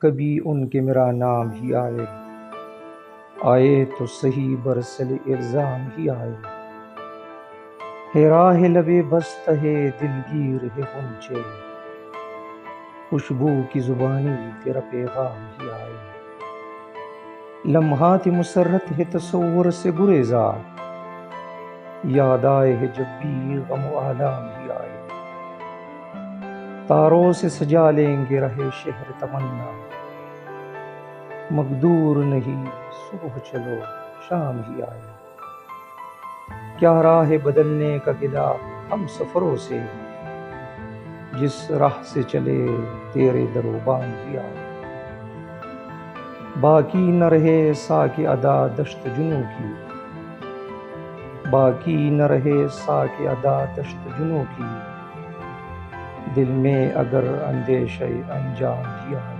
کبھی ان کے میرا نام ہی آئے، آئے تو صحیح برسل الزام ہی آئے۔ ہے راہ لب بستہ دلگیر ہے غنچے، خوشبو کی زبانی تیرا پیغام ہی آئے۔ لمحات مسرت ہے تصور سے گریزا، یاد آئے ہے جب بھی غم و آلام ہی آئے۔ تاروں سے سجا لیں گے رہے شہر تمنا، مقدور نہیں صبح چلو شام ہی آئے۔ کیا راہ بدلنے کا گلہ ہم سفروں سے، جس راہ سے چلے تیرے در و بام ہی آئے۔ باقی نہ رہے ساک ادا دشت جنوں کی، باقی نہ رہے ساک ادا دشت جنوں کی، دل میں اگر اندیشہ انجام ہی آئے۔